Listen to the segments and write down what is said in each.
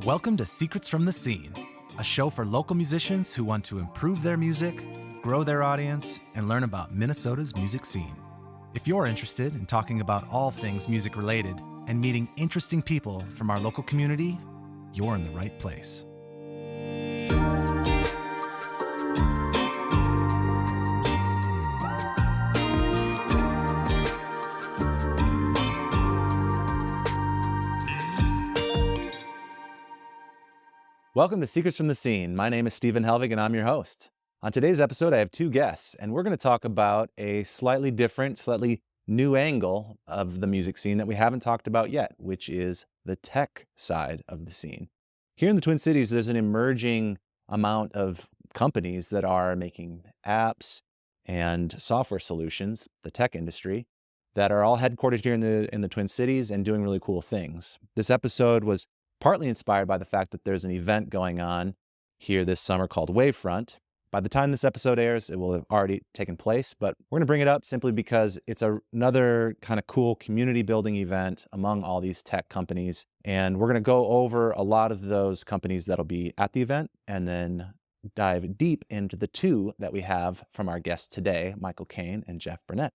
Welcome to Secrets from the Scene, a show for local musicians who want to improve their music, grow their audience, and learn about Minnesota's music scene. If you're interested in talking about all things music related and meeting interesting people from our local community, you're in the right place. Welcome to Secrets from the Scene. My name is Stephen Helvig and I'm your host. On today's episode, I have two guests, and we're going to talk about a slightly different, slightly new angle of the music scene that we haven't talked about yet, which is the tech side of the scene. Here in the Twin Cities, there's an emerging amount of companies that are making apps and software solutions, the tech industry, that are all headquartered here in the Twin Cities and doing really cool things. This episode was partly inspired by the fact that there's an event going on here this summer called WAVEFRONT. By the time this episode airs, it will have already taken place, but we're going to bring it up simply because it's another kind of cool community building event among all these tech companies. And we're going to go over a lot of those companies that'll be at the event and then dive deep into the two that we have from our guests today, Michael Cain and Jeff Bernett.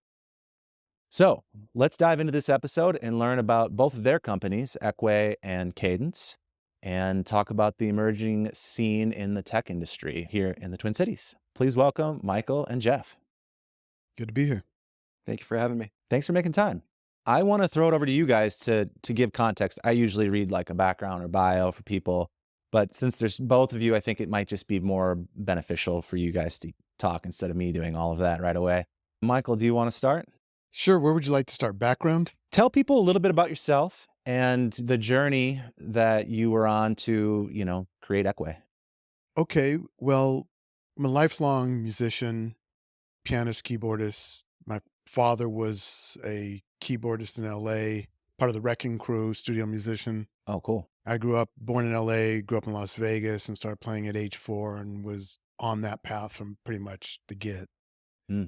So let's dive into this episode and learn about both of their companies, Ekwe and Caedence, and talk about the emerging scene in the tech industry here in the Twin Cities. Please welcome Michael and Jeff. Good to be here. Thank you for having me. Thanks for making time. I want to throw it over to you guys to give context. I usually read like a background or bio for people, but since there's both of you, I think it might just be more beneficial for you guys to talk instead of me doing all of that right away. Michael, do you want to start? Sure. Where would you like to start? Background? Tell people a little bit about yourself and the journey that you were on to, create Ekwe. Okay. Well, I'm a lifelong musician, pianist, keyboardist. My father was a keyboardist in LA, part of the Wrecking Crew, studio musician. Oh, cool. I born in LA, grew up in Las Vegas, and started playing at age 4 and was on that path from pretty much the get.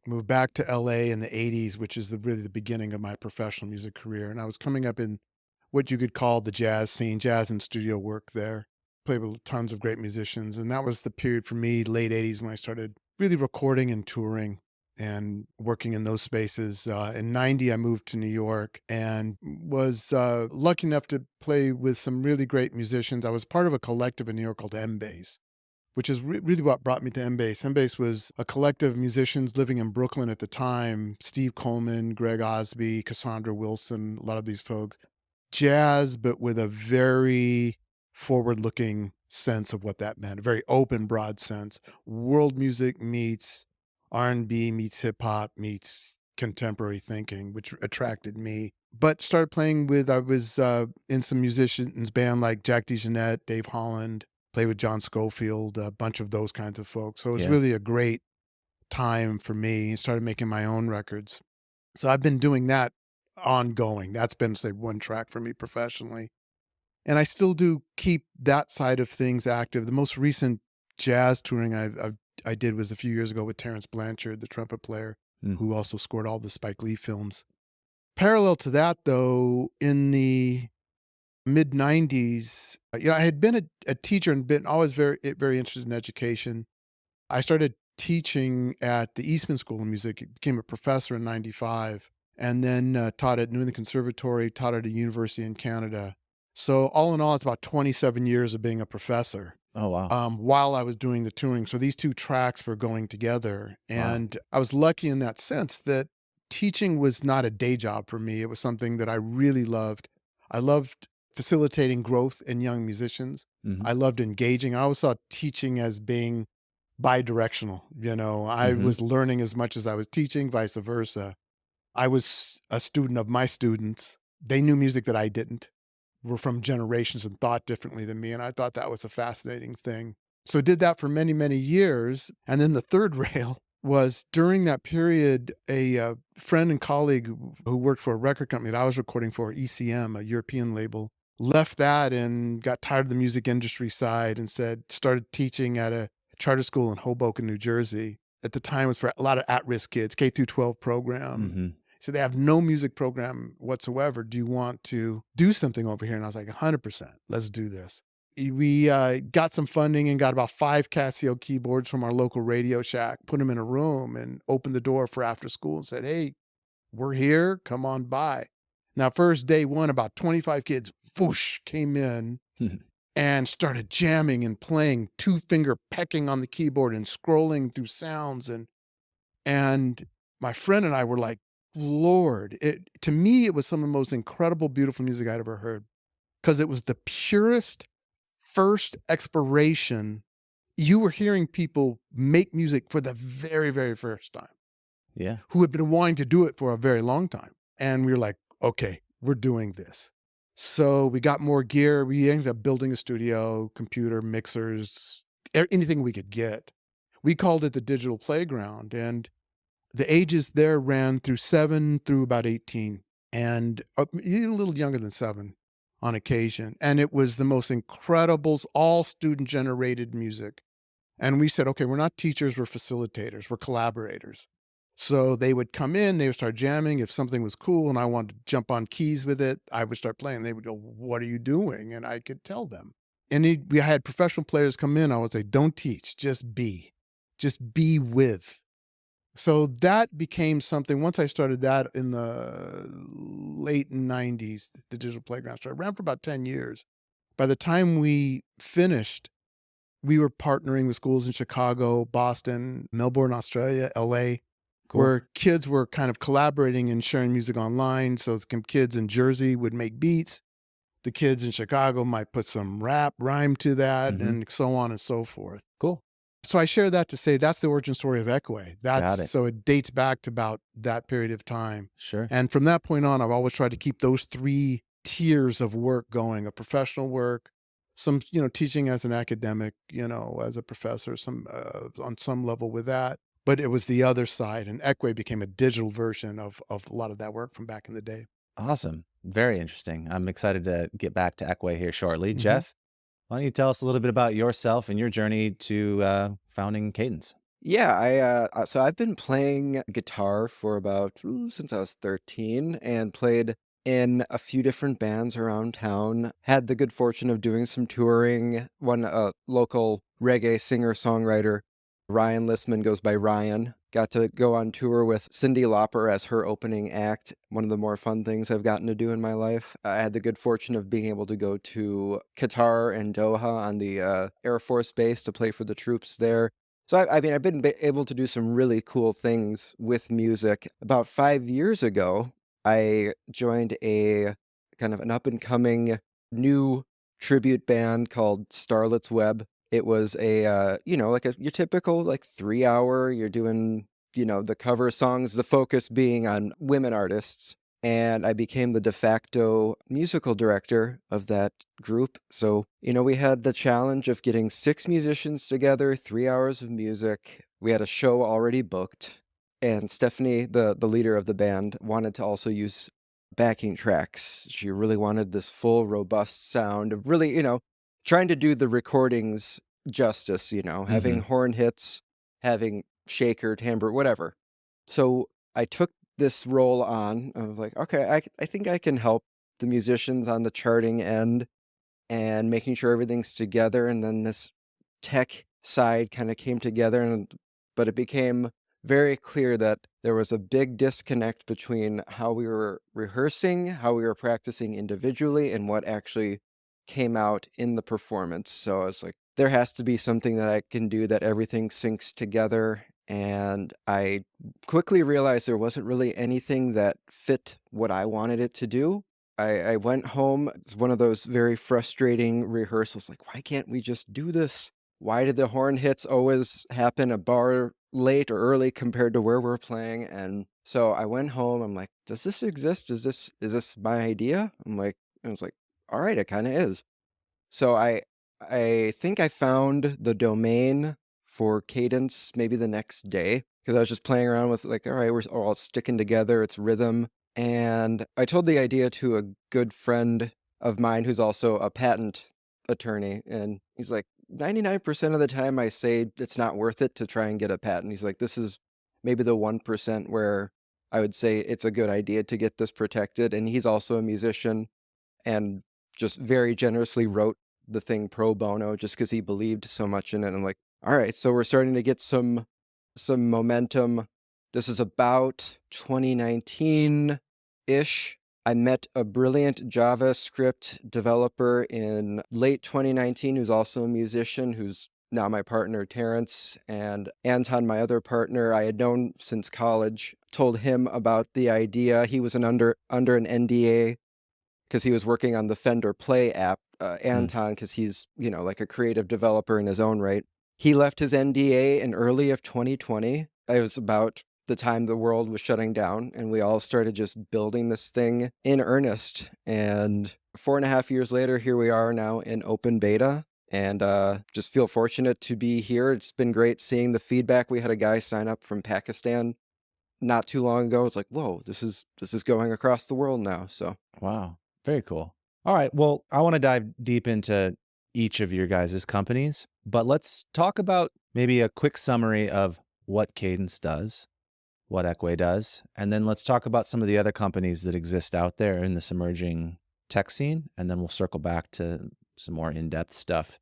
Moved back to LA in the 80s, which is really the beginning of my professional music career. And I was coming up in what you could call the jazz scene, jazz and studio work there. Played with tons of great musicians. And that was the period for me, late 80s, when I started really recording and touring and working in those spaces. In 90, I moved to New York and was lucky enough to play with some really great musicians. I was part of a collective in New York called MBase, which is really what brought me to MBase. MBase was a collective of musicians living in Brooklyn at the time. Steve Coleman, Greg Osby, Cassandra Wilson, a lot of these folks. Jazz, but with a very forward-looking sense of what that meant, a very open, broad sense. World music meets R&B, meets hip-hop, meets contemporary thinking, which attracted me. But started playing with, I was in some musicians' band like Jack DeJohnette, Dave Holland, played with John Schofield, a bunch of those kinds of folks. So it was really a great time for me. Started making my own records. So I've been doing that ongoing. That's been, say, one track for me professionally. And I still do keep that side of things active. The most recent jazz touring I did was a few years ago with Terrence Blanchard, the trumpet player, who also scored all the Spike Lee films. Parallel to that, though, in the mid-90s, I had been a teacher and been always very, very interested in education. I started teaching at the Eastman School of Music, became a professor in 95, and then taught at New England Conservatory, taught at a university in Canada. So all in all, it's about 27 years of being a professor. Oh, wow. While I was doing the touring. So these two tracks were going together. And I was lucky in that sense that teaching was not a day job for me. It was something that I really loved. I loved facilitating growth in young musicians. I loved engaging. I always saw teaching as being bi-directional. I was learning as much as I was teaching, vice versa. I was a student of my students. They knew music that I didn't, were from generations and thought differently than me. And I thought that was a fascinating thing. So I did that for many, many years. And then the third rail was during that period, a friend and colleague who worked for a record company that I was recording for, ECM, a European label, left that and got tired of the music industry side and started teaching at a charter school in Hoboken, New Jersey. At the time, it was for a lot of at-risk kids, K through 12 program. So they have no music program whatsoever. Do you want to do something over here? And I was like, 100%, let's do this. we got some funding and got about 5 Casio keyboards from our local Radio Shack, put them in a room and opened the door for after school and said, "Hey, we're here. Come on by." Now, first day one, about 25 kids, whoosh, came in and started jamming and playing, 2-finger pecking on the keyboard and scrolling through sounds. And my friend and I were like, Lord, to me, it was some of the most incredible, beautiful music I'd ever heard, because it was the purest first exploration. You were hearing people make music for the very, very first time. Yeah. Who had been wanting to do it for a very long time. And we were like, okay, we're doing this. So we got more gear. We ended up building a studio, computer, mixers, anything we could get. We called it the Digital Playground. And the ages there ran through 7 through about 18, and a little younger than 7 on occasion. And it was the most incredible, all student generated music. And we said, okay, we're not teachers, we're facilitators, we're collaborators. So they would come in, they would start jamming. If something was cool and I wanted to jump on keys with it, I would start playing. They would go, "What are you doing?" And I could tell them. And we had professional players come in. I would say, "Don't teach, just be with." So that became something. Once I started that in the late 90s, the Digital Playground started. Ran for about 10 years. By the time we finished, we were partnering with schools in Chicago, Boston, Melbourne, Australia, LA, Cool. where kids were kind of collaborating and sharing music online. So some kids in Jersey would make beats. The kids in Chicago might put some rhyme to that, and so on and so forth. Cool. So I share that to say that's the origin story of Ekwe. Got it. So it dates back to about that period of time. Sure. And from that point on, I've always tried to keep those 3 tiers of work going: a professional work, some, teaching as an academic, as a professor, some on some level with that. But it was the other side, and Ekwe became a digital version of a lot of that work from back in the day. Awesome. Very interesting. I'm excited to get back to Ekwe here shortly. Jeff, why don't you tell us a little bit about yourself and your journey to founding Cadence? Yeah, so I've been playing guitar for about since I was 13, and played in a few different bands around town. Had the good fortune of doing some touring. One local reggae singer-songwriter, Ryan Listman, goes by Ryan. Got to go on tour with Cyndi Lauper as her opening act. One of the more fun things I've gotten to do in my life. I had the good fortune of being able to go to Qatar and Doha on the Air Force Base to play for the troops there. So I mean, I've been able to do some really cool things with music. About 5 years ago, I joined a kind of an up-and-coming new tribute band called Starlet's Web. It was like your typical, like, 3-hour, you're doing, the cover songs, the focus being on women artists. And I became the de facto musical director of that group. So, we had the challenge of getting 6 musicians together, 3 hours of music. We had a show already booked. And Stephanie, the leader of the band, wanted to also use backing tracks. She really wanted this full, robust sound of really, trying to do the recordings justice, having horn hits, having shaker, timbre, whatever. So I took this role on. I was like, okay, I think I can help the musicians on the charting end and making sure everything's together. And then this tech side kind of came together, but it became very clear that there was a big disconnect between how we were rehearsing, how we were practicing individually, and what actually came out in the performance. So I was like, there has to be something that I can do that everything syncs together. And I quickly realized there wasn't really anything that fit what I wanted it to do. I went home. It's one of those very frustrating rehearsals. Like, why can't we just do this? Why did the horn hits always happen a bar late or early compared to where we're playing? And so I went home. I'm like, does this exist? Is this my idea? I was like, all right, it kind of is. So I think I found the domain for Cadence maybe the next day, because I was just playing around with, like, all right, we're all sticking together. It's rhythm. And I told the idea to a good friend of mine who's also a patent attorney. And he's like, 99% of the time I say it's not worth it to try and get a patent. He's like, this is maybe the 1% where I would say it's a good idea to get this protected. And he's also a musician and just very generously wrote the thing pro bono just because he believed so much in it. I'm like, all right, so we're starting to get some momentum. This is about 2019-ish. I met a brilliant JavaScript developer in late 2019 who's also a musician, who's now my partner, Terrence, and Anton, my other partner, I had known since college. Told him about the idea. He was under an NDA because he was working on the Fender Play app. Anton, because he's, like a creative developer in his own right. He left his NDA in early of 2020. It was about the time the world was shutting down, and we all started just building this thing in earnest. And 4.5 years later, here we are now in open beta, and just feel fortunate to be here. It's been great seeing the feedback. We had a guy sign up from Pakistan not too long ago. It's like, whoa, this is going across the world now. So wow, very cool. All right, well, I want to dive deep into each of your guys' companies, but let's talk about maybe a quick summary of what Caedence does, what Ekwe does, and then let's talk about some of the other companies that exist out there in this emerging tech scene, and then we'll circle back to some more in-depth stuff.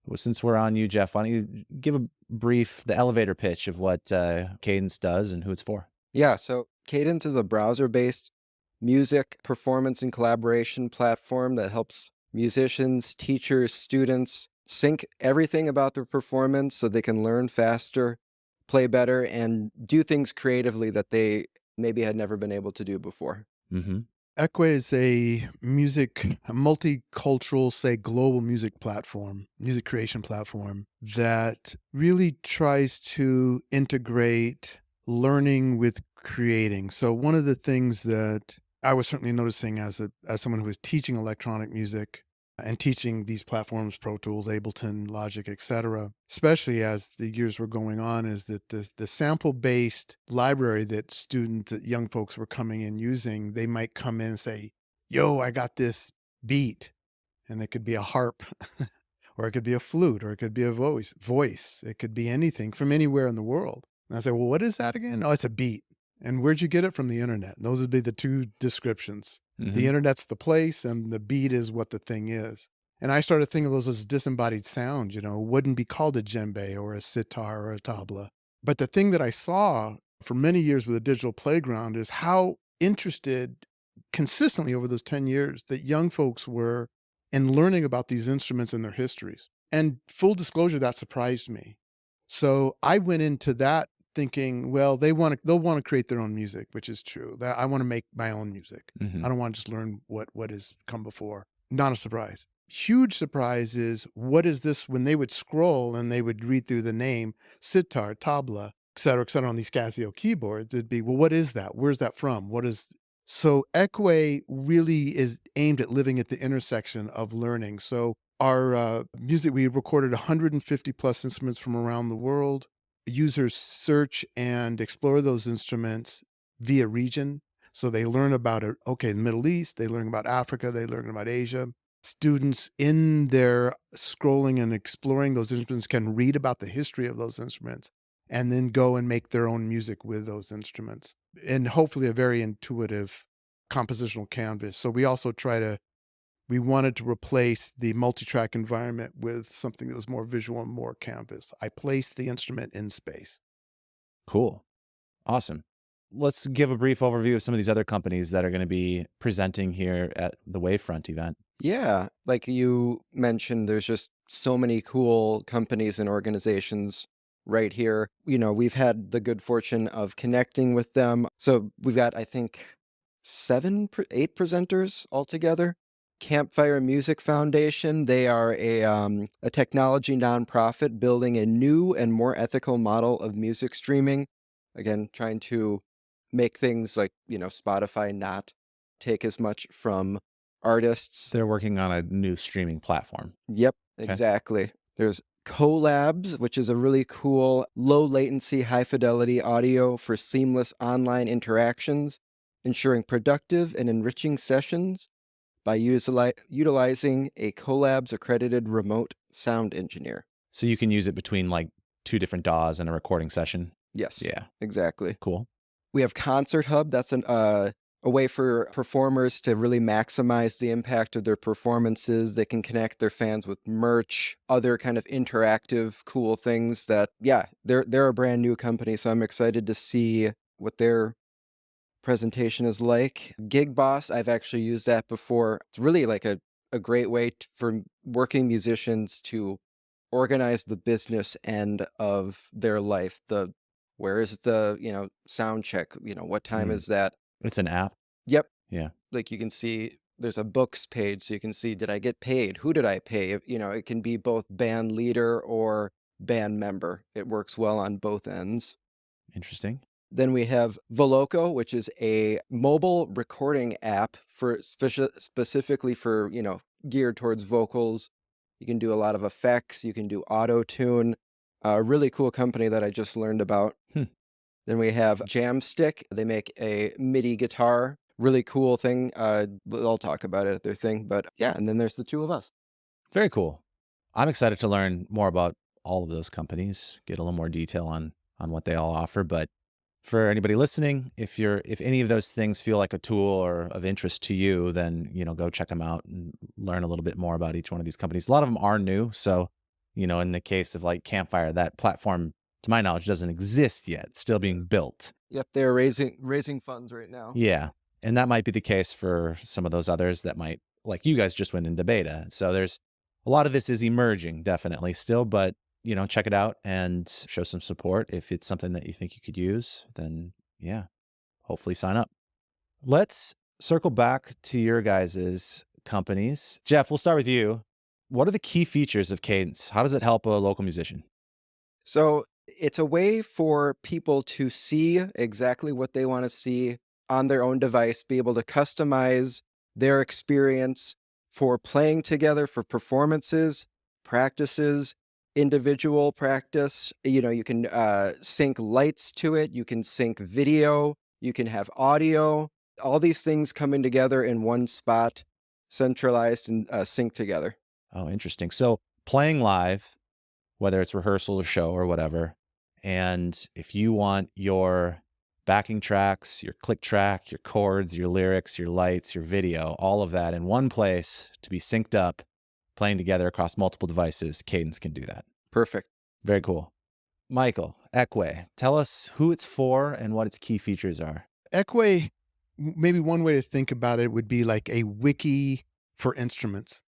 Well, since we're on you, Jeff, why don't you give the elevator pitch of what Caedence does and who it's for? Yeah, so Cadence is a browser-based music performance and collaboration platform that helps musicians, teachers, students sync everything about their performance so they can learn faster, play better, and do things creatively that they maybe had never been able to do before. Mm-hmm. Ekwe is a multicultural, say global music creation platform that really tries to integrate learning with creating. So one of the things that I was certainly noticing as someone who was teaching electronic music and teaching these platforms, Pro Tools, Ableton, Logic, etc., especially as the years were going on, is that the sample-based library that young folks were coming in using, they might come in and say, yo, I got this beat. And it could be a harp, or it could be a flute, or it could be a voice. It could be anything from anywhere in the world. And I say, well, what is that again? Oh, it's a beat. And where'd you get it? From the internet. And those would be the two descriptions. Mm-hmm. The internet's the place, and the beat is what the thing is. And I started thinking of those as disembodied sounds, wouldn't be called a djembe or a sitar or a tabla. But the thing that I saw for many years with a digital playground is how interested consistently over those 10 years that young folks were in learning about these instruments and their histories. And full disclosure, that surprised me. So I went into that thinking, well, they'll want to create their own music, which is true. That I want to make my own music. Mm-hmm. I don't want to just learn what has come before. Not a surprise. Huge surprise is, what is this? When they would scroll and they would read through the name sitar, tabla, et cetera, on these Casio keyboards, it'd be, well, what is that? Where's that from? So Ekwe really is aimed at living at the intersection of learning. So our music, we recorded 150 plus instruments from around the world. Users search and explore those instruments via region. So they learn about the Middle East, they learn about Africa, they learn about Asia. Students in their scrolling and exploring those instruments can read about the history of those instruments and then go and make their own music with those instruments. And hopefully a very intuitive compositional canvas. So we also we wanted to replace the multi-track environment with something that was more visual and more canvas. I placed the instrument in space. Cool. Awesome. Let's give a brief overview of some of these other companies that are going to be presenting here at the WAVEFRONT event. Yeah, like you mentioned, there's just so many cool companies and organizations right here. We've had the good fortune of connecting with them. So we've got, I think, 8 presenters altogether. Campfire Music Foundation. They are a technology nonprofit building a new and more ethical model of music streaming. Again, trying to make things like, Spotify not take as much from artists. They're working on a new streaming platform. Yep, exactly. There's Collabs, which is a really cool low latency, high fidelity audio for seamless online interactions, ensuring productive and enriching sessions by utilizing a Collabs accredited remote sound engineer. So you can use it between like 2 different DAWs in a recording session? Yes. Yeah. Exactly. Cool. We have Concert Hub. That's a a way for performers to really maximize the impact of their performances. They can connect their fans with merch, other kind of interactive, cool things that, yeah, they're a brand new company, so I'm excited to see what their presentation is like. Gig Boss, I've actually used that before. It's really like a great way for working musicians to organize the business end of their life. Where is the, sound check? What time is that? It's an app. Yep. Yeah. Like you can see there's a books page, so you can see, did I get paid? Who did I pay? It can be both band leader or band member. It works well on both ends. Interesting. Then we have Voloco, which is a mobile recording app for specifically for, geared towards vocals. You can do a lot of effects. You can do auto tune. A really cool company that I just learned about. Then we have Jamstik. They make a MIDI guitar. Really cool thing. They'll talk about it at their thing. But yeah, and then there's the two of us. Very cool. I'm excited to learn more about all of those companies, get a little more detail on what they all offer. But for anybody listening, if any of those things feel like a tool or of interest to you, then, go check them out and learn a little bit more about each one of these companies. A lot of them are new. So, in the case of like Campfire, that platform, to my knowledge, doesn't exist yet. It's still being built. Yep, they're raising funds right now. Yeah. And that might be the case for some of those others that might, like you guys just went into beta. So there's a lot of this is emerging, definitely still, but check it out and show some support. If it's something that you think you could use, then yeah, hopefully sign up. Let's circle back to your guys' companies. Jeff, we'll start with you. What are the key features of Cadence? How does it help a local musician? So it's a way for people to see exactly what they want to see on their own device, be able to customize their experience for playing together, for performances, practices, individual practice. You can sync lights to it. You can sync video. You can have audio. All these things coming together in one spot, centralized and synced together. Oh, interesting. So playing live, whether it's rehearsal or show or whatever, and if you want your backing tracks, your click track, your chords, your lyrics, your lights, your video, all of that in one place to be synced up, playing together across multiple devices, Cadence can do that. Perfect. Very cool. Michael, Ekwe, tell us who it's for and what its key features are. Ekwe, maybe one way to think about it would be like a wiki for instruments.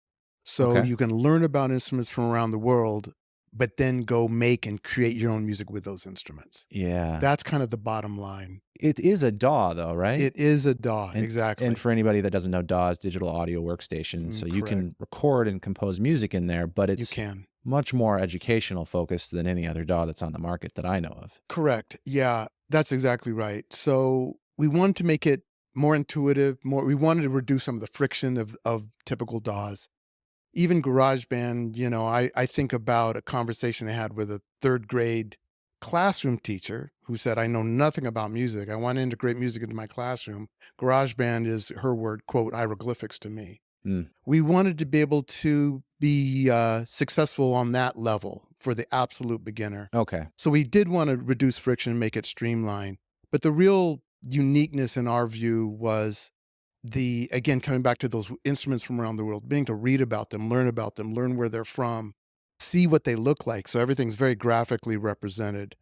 So Okay. you can learn about instruments from around the world, but then go make and create your own music with those instruments. Yeah. That's kind of the bottom line. It is a DAW though, right? It is a DAW, And- exactly. And for anybody that doesn't know, DAW is digital audio workstation. So you correct. can record and compose music in there, but You it's can. much more educational focused than any other DAW that's on the market that I know of. Correct. Yeah, that's exactly right. So we wanted to make it more intuitive, we wanted to reduce some of the friction of typical DAWs. Even GarageBand, I think about a conversation I had with a third grade classroom teacher who said, I know nothing about music. I want to integrate music into my classroom. GarageBand is, her word, quote, hieroglyphics to me. We wanted to be able to be successful on that level for the absolute beginner. Okay. So we did want to reduce friction, make it streamlined. But the real uniqueness in our view was again, coming back to those instruments from around the world, being to read about them, learn where they're from, see what they look like. So everything's very graphically represented.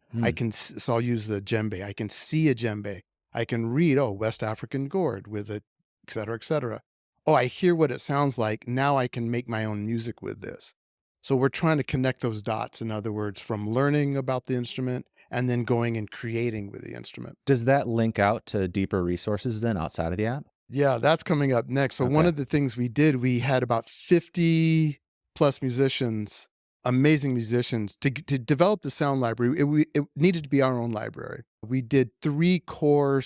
So I'll use the djembe. I can see a djembe. I can read, West African gourd with it, et cetera, et cetera. I hear what it sounds like. Now I can make my own music with this. So we're trying to connect those dots, in other words, from learning about the instrument and then going and creating with the instrument. Does that link out to deeper resources then outside of the app? Yeah, that's coming up next. So one Okay. of the things we did, we had about 50 plus musicians, amazing musicians, to develop the sound library. It needed to be our own library. We did 3 core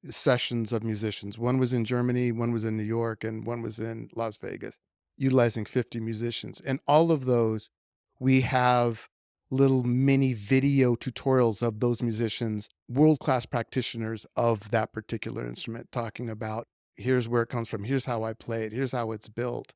sessions of musicians. One was in Germany, one was in New York, and one was in Las Vegas, utilizing 50 musicians. And all of those, we have little mini video tutorials of those musicians, world-class practitioners of that particular instrument, talking about, here's where it comes from, here's how I play it, here's how it's built.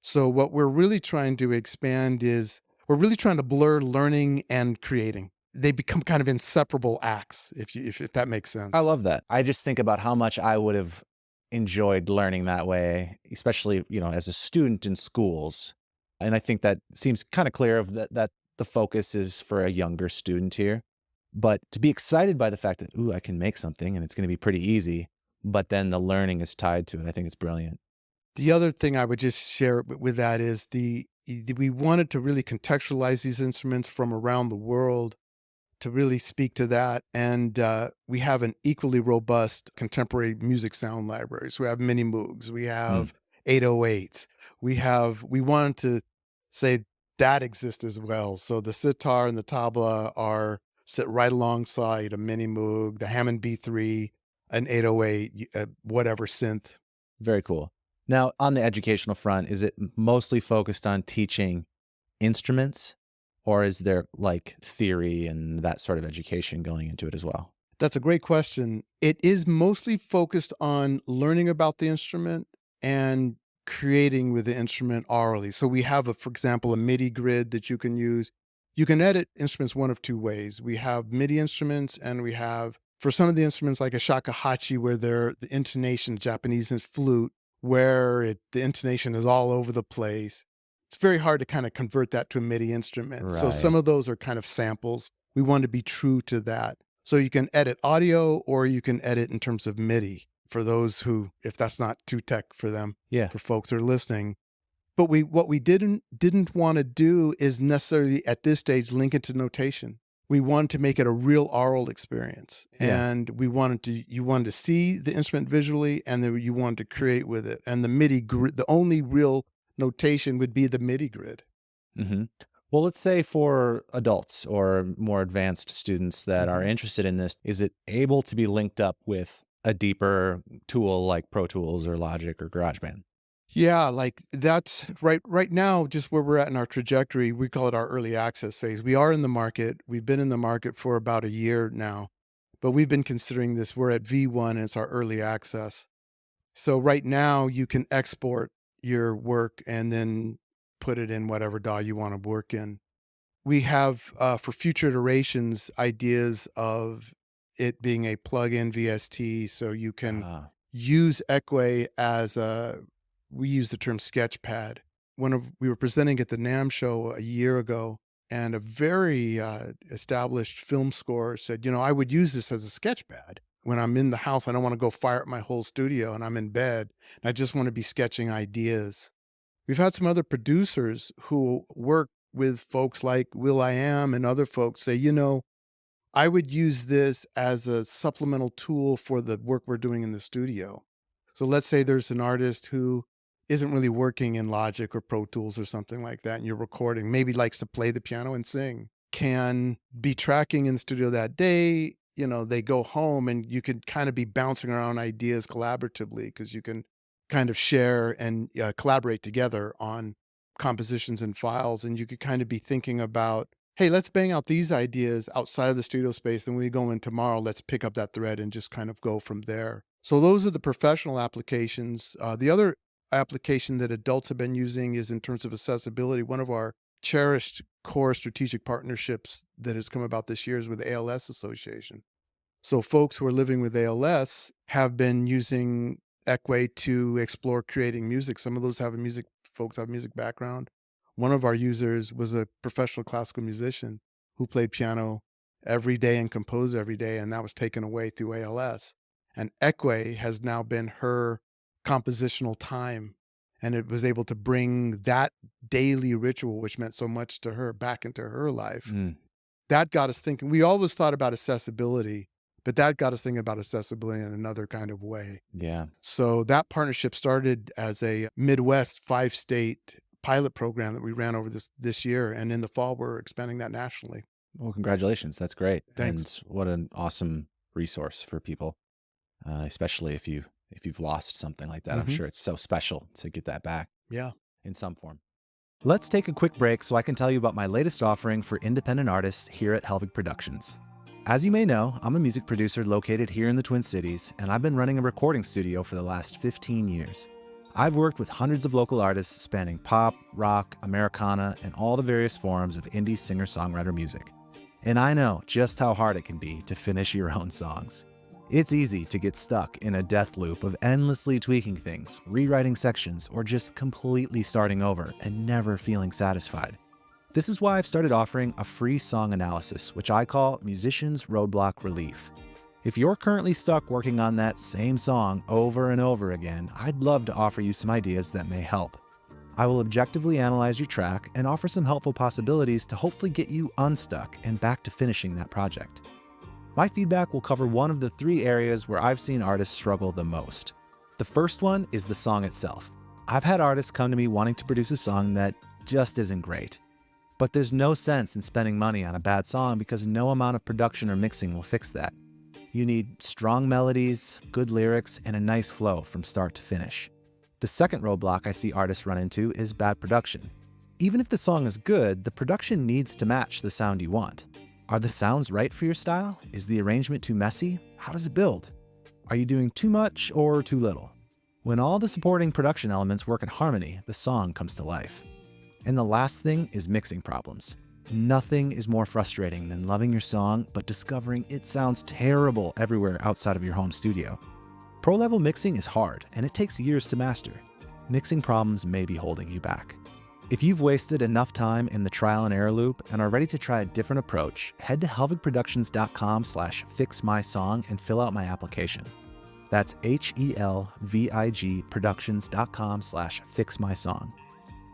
So what we're really trying to expand is, we're really trying to blur learning and creating. They become kind of inseparable acts, if that makes sense. I love that. I just think about how much I would have enjoyed learning that way, especially, as a student in schools. And I think that seems kind of clear of that the focus is for a younger student here. But to be excited by the fact that, ooh, I can make something and it's going to be pretty easy, but then the learning is tied to it, I think it's brilliant. The other thing I would just share with that is we wanted to really contextualize these instruments from around the world to really speak to that. And we have an equally robust contemporary music sound library. So we have mini moogs, we have 808s, we wanted to say that exists as well. So the sitar and the tabla sit right alongside a mini moog, the Hammond B3, an 808, whatever synth. Very cool. Now, on the educational front, is it mostly focused on teaching instruments, or is there like theory and that sort of education going into it as well? That's a great question. It is mostly focused on learning about the instrument and creating with the instrument orally. So we have, for example, a MIDI grid that you can use. You can edit instruments one of two ways. We have MIDI instruments, and we have, for some of the instruments like a shakuhachi, where the intonation, Japanese and flute, where the intonation is all over the place. It's very hard to kind of convert that to a MIDI instrument. So some Right. of those are kind of samples. We want to be true to that. So you can edit audio, or you can edit in terms of MIDI for those who, if that's not too tech for them, Yeah. for folks who are listening. But what we didn't want to do is necessarily at this stage link it to notation. We wanted to make it a real oral experience, Yeah. and you wanted to see the instrument visually, and then you wanted to create with it. And the MIDI grid, the only real notation would be the MIDI grid. Mm-hmm. Well, let's say for adults or more advanced students that are interested in this, is it able to be linked up with a deeper tool like Pro Tools or Logic or GarageBand? Yeah, like that's right now, just where we're at in our trajectory, we call it our early access phase. We are in the market. We've been in the market for about a year now, but we've been considering this. We're at V1 and it's our early access. So right now you can export your work and then put it in whatever DAW you want to work in. We have, for future iterations, ideas of it being a plug-in VST, so you can use Ekwe as we use the term sketchpad. We were presenting at the NAMM show a year ago, and a very established film scorer said, I would use this as a sketchpad. When I'm in the house, I don't want to go fire up my whole studio, and I'm in bed, and I just want to be sketching ideas. We've had some other producers who work with folks like will.i.am and other folks say, I would use this as a supplemental tool for the work we're doing in the studio. So let's say there's an artist who isn't really working in Logic or Pro Tools or something like that, and you're recording, maybe likes to play the piano and sing, can be tracking in the studio that day. They go home and you can kind of be bouncing around ideas collaboratively, because you can kind of share and collaborate together on compositions and files. And you could kind of be thinking about, hey, let's bang out these ideas outside of the studio space. Then when we go in tomorrow, let's pick up that thread and just kind of go from there. So those are the professional applications. The other application that adults have been using is in terms of accessibility. One of our cherished core strategic partnerships that has come about this year is with the ALS Association. So folks who are living with ALS have been using Ekwe to explore creating music. Some of those folks have music background. One of our users was a professional classical musician who played piano every day and composed every day, and that was taken away through ALS. And Ekwe has now been her compositional time, and it was able to bring that daily ritual, which meant so much to her, back into her life. That got us thinking. We always thought about accessibility, but that got us thinking about accessibility in another kind of way. Yeah. So that partnership started as a Midwest 5-state pilot program that we ran over this year. And in the fall, we're expanding that nationally. Well, congratulations. That's great. Thanks. And what an awesome resource for people, especially if you've lost something like that. I'm sure it's so special to get that back. Yeah. In some form. Let's take a quick break so I can tell you about my latest offering for independent artists here at Helvig Productions. As you may know, I'm a music producer located here in the Twin Cities, and I've been running a recording studio for the last 15 years. I've worked with hundreds of local artists spanning pop, rock, Americana, and all the various forms of indie singer-songwriter music. And I know just how hard it can be to finish your own songs. It's easy to get stuck in a death loop of endlessly tweaking things, rewriting sections, or just completely starting over and never feeling satisfied. This is why I've started offering a free song analysis, which I call Musician's Roadblock Relief. If you're currently stuck working on that same song over and over again, I'd love to offer you some ideas that may help. I will objectively analyze your track and offer some helpful possibilities to hopefully get you unstuck and back to finishing that project. My feedback will cover one of the 3 areas where I've seen artists struggle the most. The first one is the song itself. I've had artists come to me wanting to produce a song that just isn't great. But there's no sense in spending money on a bad song because no amount of production or mixing will fix that. You need strong melodies, good lyrics, and a nice flow from start to finish. The second roadblock I see artists run into is bad production. Even if the song is good, the production needs to match the sound you want. Are the sounds right for your style? Is the arrangement too messy? How does it build? Are you doing too much or too little? When all the supporting production elements work in harmony, the song comes to life. And the last thing is mixing problems. Nothing is more frustrating than loving your song but discovering it sounds terrible everywhere outside of your home studio. Pro-level mixing is hard, and it takes years to master. Mixing problems may be holding you back. If you've wasted enough time in the trial and error loop and are ready to try a different approach, head to helvigproductions.com/fixmysong and fill out my application. That's HELVIG productions.com/fixmysong.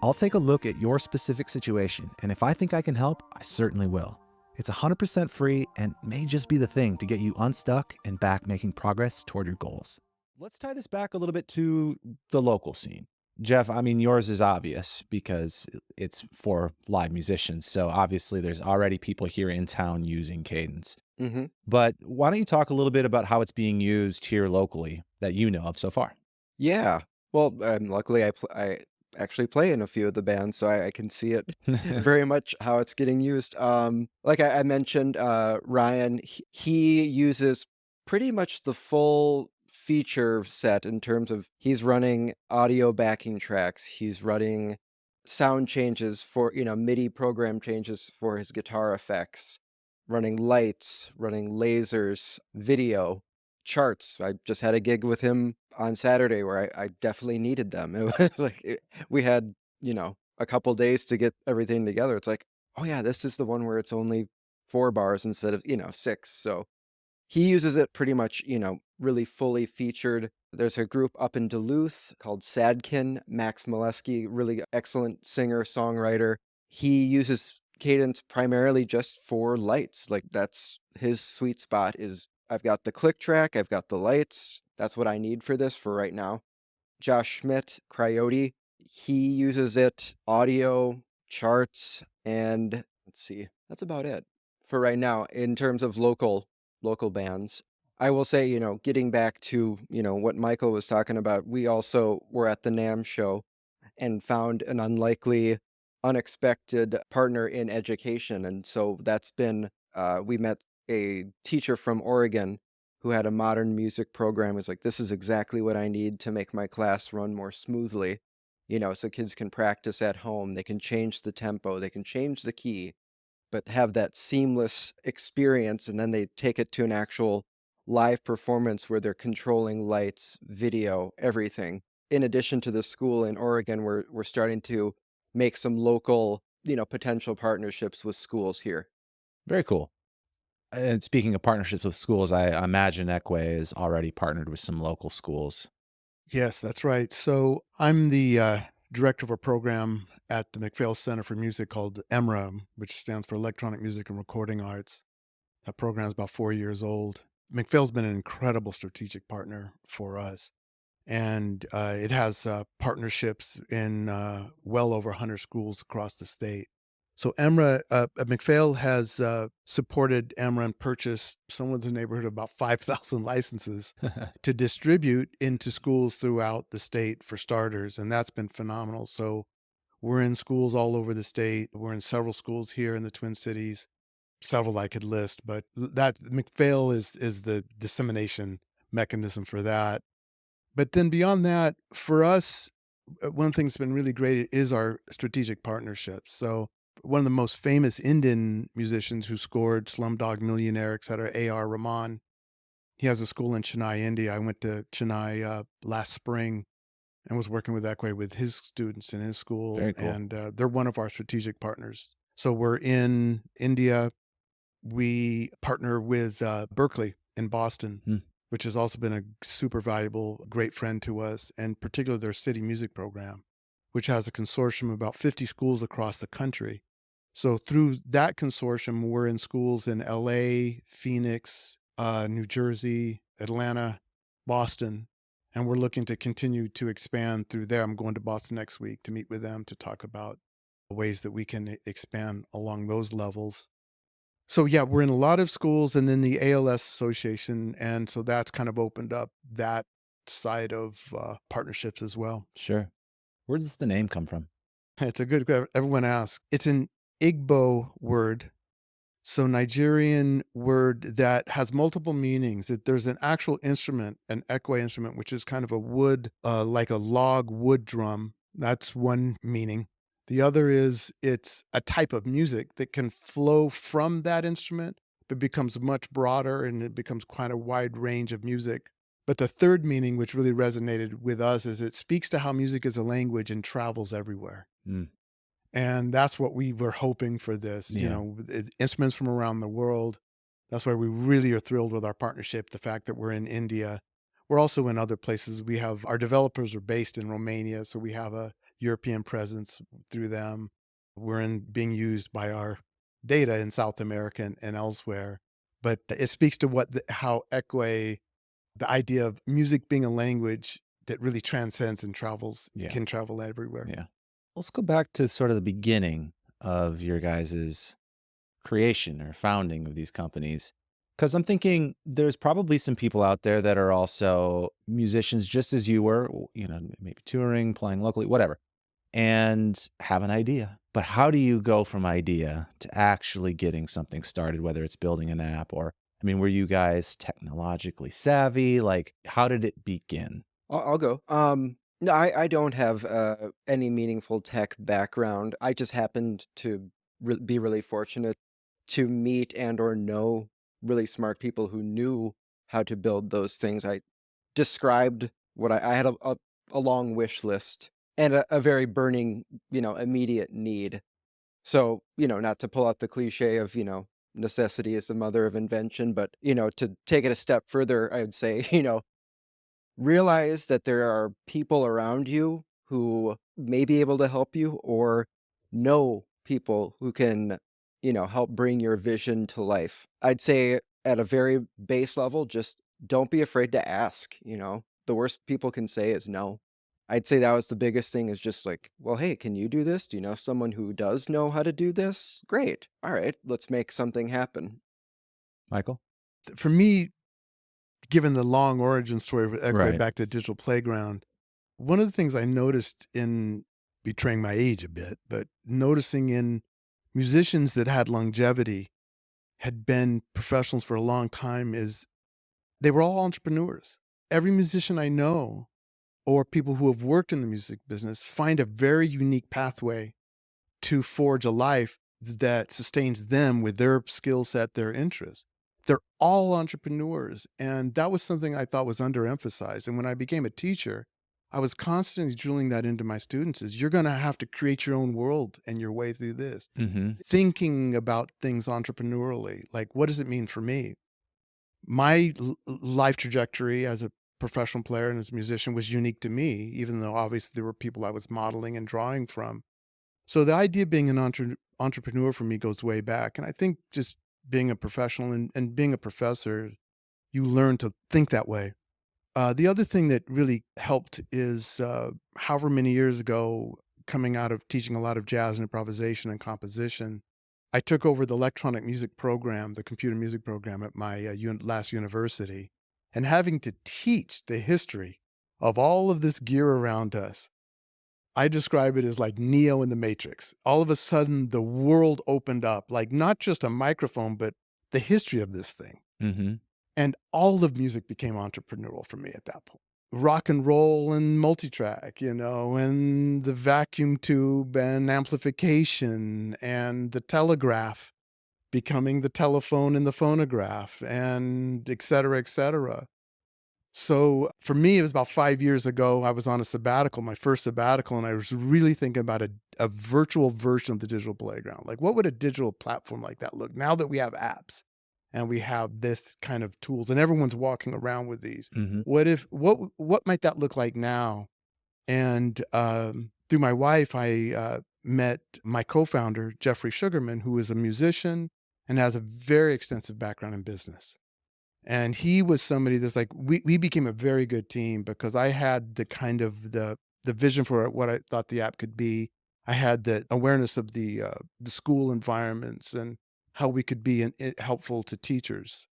I'll take a look at your specific situation, and if I think I can help, I certainly will. It's 100% free and may just be the thing to get you unstuck and back making progress toward your goals. Let's tie this back a little bit to the local scene. Jeff, I mean, yours is obvious because it's for live musicians. So obviously there's already people here in town using Caedence. Mm-hmm. But why don't you talk a little bit about how it's being used here locally that you know of so far? Yeah. Well, luckily I actually play in a few of the bands, so I can see it very much how it's getting used. Like I mentioned, Ryan, he uses pretty much the full feature set in terms of he's running audio backing tracks, he's running sound changes for, MIDI program changes for his guitar effects, running lights, running lasers, video, charts. I just had a gig with him on Saturday where I definitely needed them. It was like we had, a couple days to get everything together. It's like, oh yeah, this is the one where it's only 4 bars instead of, 6. So he uses it pretty much, really fully featured. There's a group up in Duluth called Sadkin, Max Molesky, really excellent singer, songwriter. He uses Cadence primarily just for lights. Like that's his sweet spot is I've got the click track, I've got the lights. That's what I need for this for right now. Josh Schmidt, Cryote, he uses it audio, charts, and let's see, that's about it for right now in terms of local bands. I will say, getting back to, what Michael was talking about, we also were at the NAMM show and found an unexpected partner in education. And so that's been, we met a teacher from Oregon who had a modern music program. Is like, this is exactly what I need to make my class run more smoothly. So kids can practice at home, they can change the tempo, they can change the key, but have that seamless experience. And then they take it to an actual live performance where they're controlling lights, video, everything. In addition to the school in Oregon, we're starting to make some local, potential partnerships with schools here. Very cool. And speaking of partnerships with schools, I imagine Ekwe is already partnered with some local schools. Yes, that's right. So I'm the director of a program at the McPhail Center for Music called EMRA, which stands for Electronic Music and Recording Arts. That program is about 4 years old. McPhail's been an incredible strategic partner for us. And it has partnerships in well over 100 schools across the state. So EMRA, McPhail has supported EMRA and purchased somewhere in the neighborhood of about 5,000 licenses to distribute into schools throughout the state for starters. And that's been phenomenal. So we're in schools all over the state. We're in several schools here in the Twin Cities, several I could list, but that McPhail is the dissemination mechanism for that. But then beyond that, for us, one of the things that's been really great is our strategic partnerships. So one of the most famous Indian musicians who scored Slumdog Millionaire, et cetera, A.R. Rahman, He has a school in Chennai, India. I went to Chennai last spring and was working with Ekwe with his students in his school. Very cool. And they're one of our strategic partners. So we're in India. We partner with Berkeley in Boston, which has also been a super valuable, great friend to us, and particularly their city music program, which has a consortium of about 50 schools across the country. So through that consortium, we're in schools in LA, Phoenix, New Jersey, Atlanta, Boston, and we're looking to continue to expand through there. I'm going to Boston next week to meet with them to talk about ways that we can expand along those levels. So yeah, we're in a lot of schools, and then the ALS Association, and so that's kind of opened up that side of partnerships as well. Sure. Where does the name come from? It's a good, everyone asks. It's an Igbo word, so Nigerian word that has multiple meanings. There's an actual instrument, an Ekwe instrument, which is kind of a wood, like a log wood drum. That's one meaning. The other is it's a type of music that can flow from that instrument, but becomes much broader and it becomes quite a wide range of music. But the third meaning, which really resonated with us, is it speaks to how music is a language and travels everywhere. And that's what we were hoping for this, you know, instruments from around the world. That's why we really are thrilled with our partnership, the fact that we're in India. We're also in other places. We have our developers are based in Romania, so we have a European presence through them. We're being used by our data in South America and elsewhere. But it speaks to how Ekwe, the idea of music being a language that really transcends and travels, can travel everywhere. Yeah. Let's go back to sort of the beginning of your guys' creation or founding of these companies. Because I'm thinking there's probably some people out there that are also musicians just as you were, you know, maybe touring, playing locally, whatever, and have an idea. But how do you go from idea to actually getting something started, whether it's building an app or, I mean, were you guys technologically savvy? Like, how did it begin? I'll go. No, I don't have any meaningful tech background. I just happened to be really fortunate to meet and or know really smart people who knew how to build those things. I described what I had a long wish list and a very burning, immediate need. So, not to pull out the cliche of, necessity is the mother of invention, but, to take it a step further, I would say, realize that there are people around you who may be able to help you or know people who can, help bring your vision to life. I'd say at a very base level, just don't be afraid to ask, The worst people can say is no. I'd say that was the biggest thing is just like, well, hey, can you do this? Do you know someone who does know how to do this? Great. All right, let's make something happen. Michael? For me, given the long origin story of Ekwe Right. back to Digital Playground, one of the things I noticed in betraying my age a bit, but noticing in musicians that had longevity, had been professionals for a long time, is they were all entrepreneurs. Every musician I know or people who have worked in the music business find a very unique pathway to forge a life that sustains them with their skill set, their interests. They're all entrepreneurs. And that was something I thought was underemphasized. And when I became a teacher, I was constantly drilling that into my students is you're going to have to create your own world and your way through this. Thinking about things entrepreneurially, like what does it mean for me? My life trajectory as a professional player and as a musician was unique to me, even though obviously there were people I was modeling and drawing from. So the idea of being an entrepreneur for me goes way back. And I think just being a professional and being a professor, you learn to think that way. The other thing that really helped is however many years ago, coming out of teaching a lot of jazz and improvisation and composition, I took over the electronic music program, the computer music program at my last university. And having to teach the history of all of this gear around us, I describe it as like Neo in the Matrix. All of a sudden, the world opened up, like not just a microphone, but the history of this thing. And all of music became entrepreneurial for me at that point. Rock and roll and multitrack, and the vacuum tube and amplification and the telegraph. becoming the telephone and the phonograph, and et cetera, et cetera. So for me, it was about 5 years ago. I was on a sabbatical, my first sabbatical, and I was really thinking about a virtual version of the digital playground. Like, what would a digital platform like that look now that we have apps and we have this kind of tools and everyone's walking around with these? Hmm. What might that look like now? And through my wife, I met my co-founder, Jeffrey Sugarman, who is a musician and has a very extensive background in business. And he was somebody that's like, we became a very good team because I had the kind of the vision for what I thought the app could be. I had the awareness of the school environments and how we could be helpful to teachers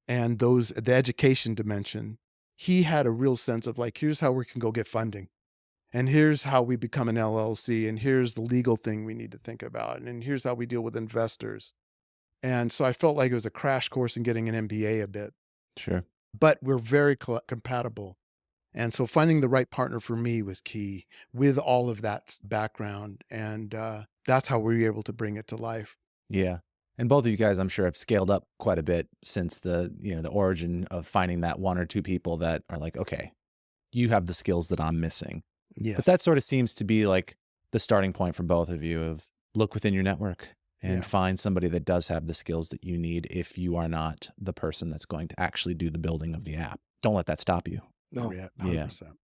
and the education dimension. He had a real sense of like, here's how we can go get funding. And here's how we become an LLC. And here's the legal thing we need to think about. And here's how we deal with investors. And so I felt like it was a crash course in getting an MBA a bit, Sure. but we're very compatible. And so finding the right partner for me was key with all of that background. And that's how we were able to bring it to life. Yeah. And both of you guys, I'm sure, have scaled up quite a bit since the origin of finding that one or two people that are like, okay, you have the skills that I'm missing. Yes. But that sort of seems to be like the starting point for both of you of look within your network and Yeah. find somebody that does have the skills that you need if you are not the person that's going to actually do the building of the app. Don't let that stop you. No. Yeah, Yeah. 100%.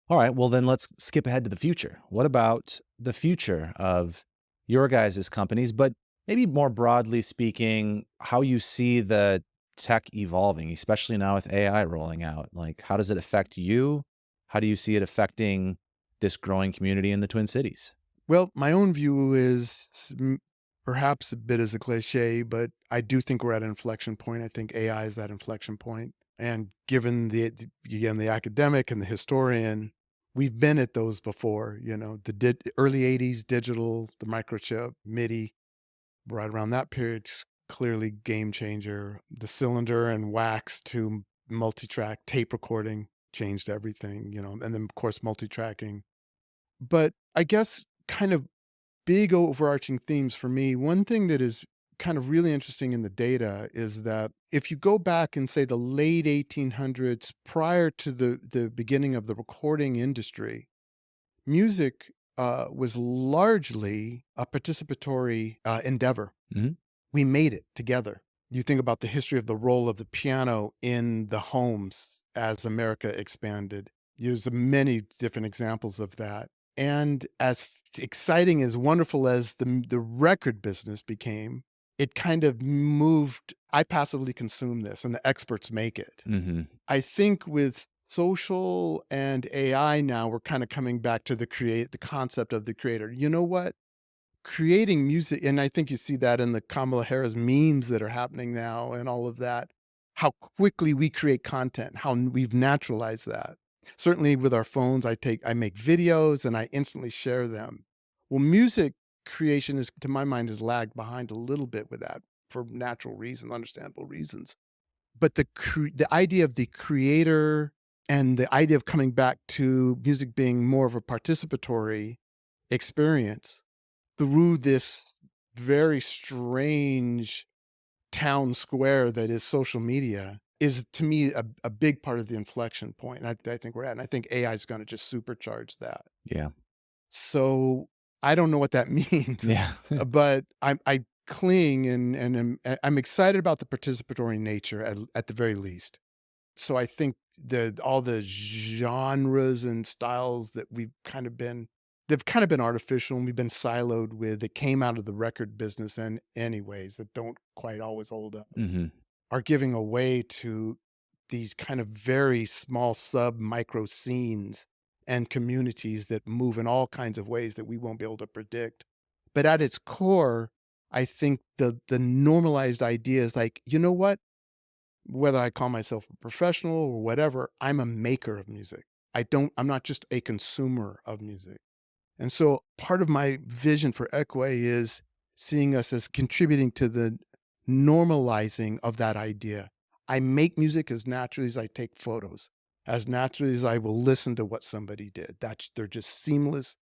All right, well then let's skip ahead to the future. What about the future of your guys' companies, but maybe more broadly speaking, how you see the tech evolving, especially now with AI rolling out? Like, how does it affect you? How do you see it affecting this growing community in the Twin Cities? Well, my own view is perhaps a bit as a cliche, but I do think we're at an inflection point. I think AI is that inflection point. And given again, the academic and the historian, we've been at those before, the early 80s, digital, the microchip, MIDI, right around that period, clearly game changer. The cylinder and wax to multi-track tape recording changed everything, and then of course multi-tracking. But I guess kind of big overarching themes for me, one thing that is kind of really interesting in the data is that if you go back and say the late 1800s, prior to the beginning of the recording industry, music was largely a participatory endeavor. Hmm. We made it together. You think about the history of the role of the piano in the homes as America expanded. There's many different examples of that. And as exciting, as wonderful as the record business became, it kind of moved. I passively consume this and the experts make it. Hmm. I think with social and AI now, we're kind of coming back to the concept of the creator. You know what? Creating music, and I think you see that in the Kamala Harris memes that are happening now and all of that, how quickly we create content, how we've naturalized that. Certainly with our phones, I make videos and I instantly share them. Well, music creation is, to my mind, has lagged behind a little bit with that for natural reasons, understandable reasons. But the idea of the creator and the idea of coming back to music being more of a participatory experience through this very strange town square that is social media is, to me, a big part of the inflection point. And I think we're at, and I think AI is going to just supercharge that. Yeah. So I don't know what that means, Yeah. but I cling I'm excited about the participatory nature at the very least. So I think all the genres and styles that they've kind of been artificial and we've been siloed with, that came out of the record business and anyways, that don't quite always hold up, Hmm. are giving away to these kind of very small sub micro scenes and communities that move in all kinds of ways that we won't be able to predict. But at its core, I think the normalized idea is like, you know what? Whether I call myself a professional or whatever, I'm a maker of music. I'm not just a consumer of music. And so part of my vision for Ekwe is seeing us as contributing to the normalizing of that idea. I make music as naturally as I take photos, as naturally as I will listen to what somebody did. They're just seamless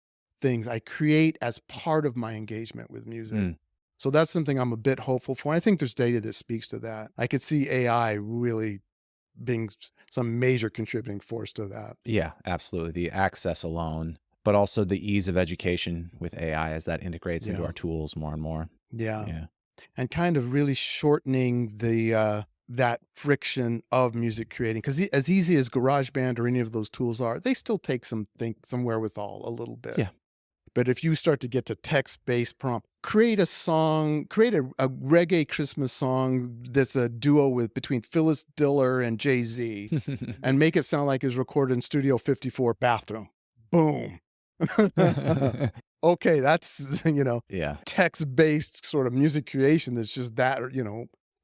things I create as part of my engagement with music. Mm. So that's something I'm a bit hopeful for. I think there's data that speaks to that. I could see AI really being some major contributing force to that. Yeah, absolutely. The access alone, but also the ease of education with AI as that integrates into our tools more and more. Yeah. And kind of really shortening the that friction of music creating, because as easy as GarageBand or any of those tools are, they still take some wherewithal a little bit. Yeah. But if you start to get to text-based prompt, create a song, create a reggae Christmas song that's a duo between Phyllis Diller and Jay-Z, and make it sound like it was recorded in Studio 54 bathroom. Boom. Okay, that's, Yeah. text-based sort of music creation that's just that,